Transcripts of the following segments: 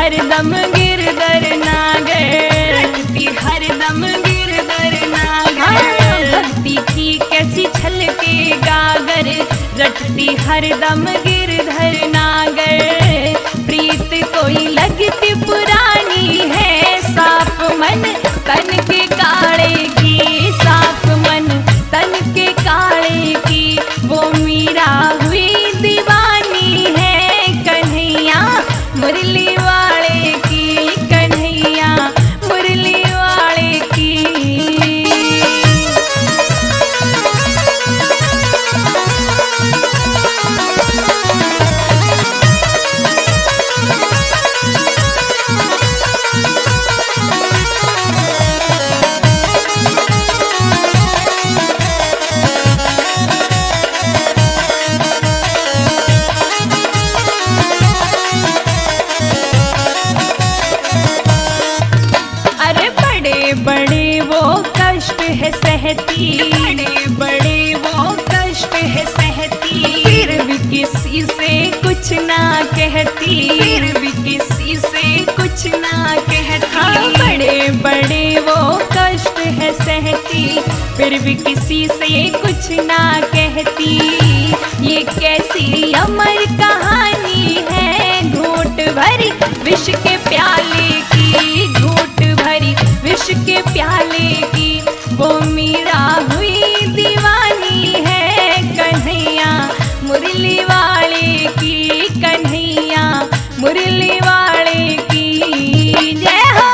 हरदम गिरधर नागर, रटती हरदम गिरधर नागर। भक्ति की कैसी छलके गागर, रटती हरदम गिरधर नागर। प्रीत कोई लगती पुरानी है, साफ मन तन के काले की, साफ मन तन के काले की। वो मीरा हुई दीवानी है, कन्हैया मुरली वाले की, कन्हैया मुरली वाले की। बड़े वो कष्ट है सहती, बड़े बड़े वो कष्ट है सहती। फिर भी किसी से कुछ ना कहती, फिर भी किसी से कुछ ना कहती। हाँ, बड़े बड़े वो कष्ट है सहती, फिर भी किसी से कुछ ना कहती। ये कैसी अमर कहानी है, घूंट भरी विष के प्याले की, घूंट भरी विष के प्याले की। वो मीरा हुई दीवानी है, कन्हैया मुरली वाले की, कन्हैया मुरली वाले की। जय हो।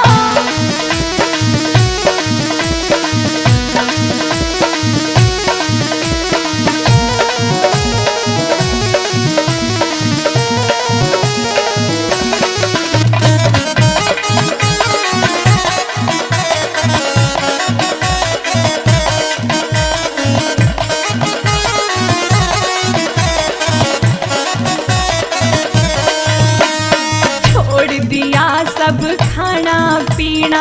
सब खाना पीना,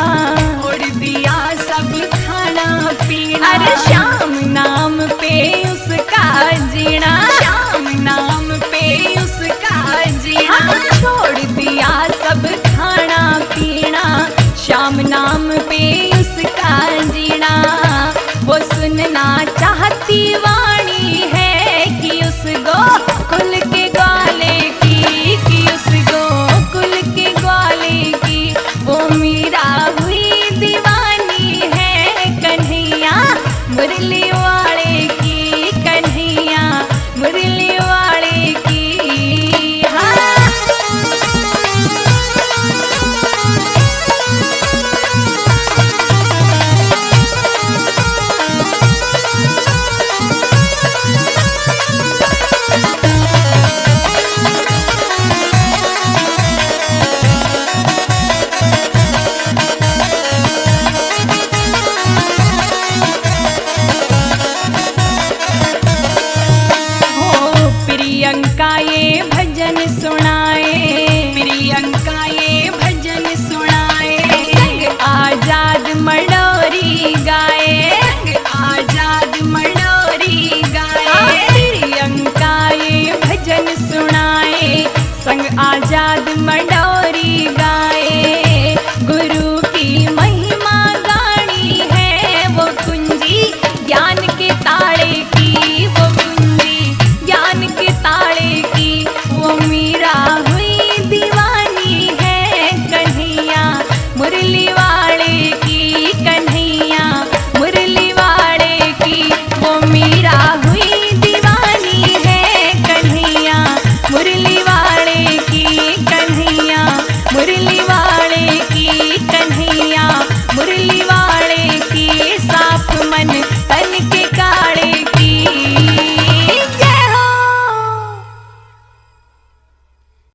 छोड़ दिया सब खाना पीना। अरे श्याम नाम पे उसका जीना, श्याम नाम पे उसका जीना। छोड़ दिया सब खाना पीना, श्याम नाम पे उसका जीना। वो सुनना चाहती वाणी है कि उस गोकुल के ग्वाले की, कि उस गोकुल के ग्वाले की। वो मीरा हुई दीवानी है, कन्हैया मुरली वाले की, कन्हैया मुरली वाले की। हाँ। प्रियंका ये भजन सुनाए, प्रियंका ये भजन सुनाए। संग आजाद मडोरी गाए, संग आजाद मडोरी गाए। प्रियंका ये भजन सुनाए, संग आजाद मडोरी गाए।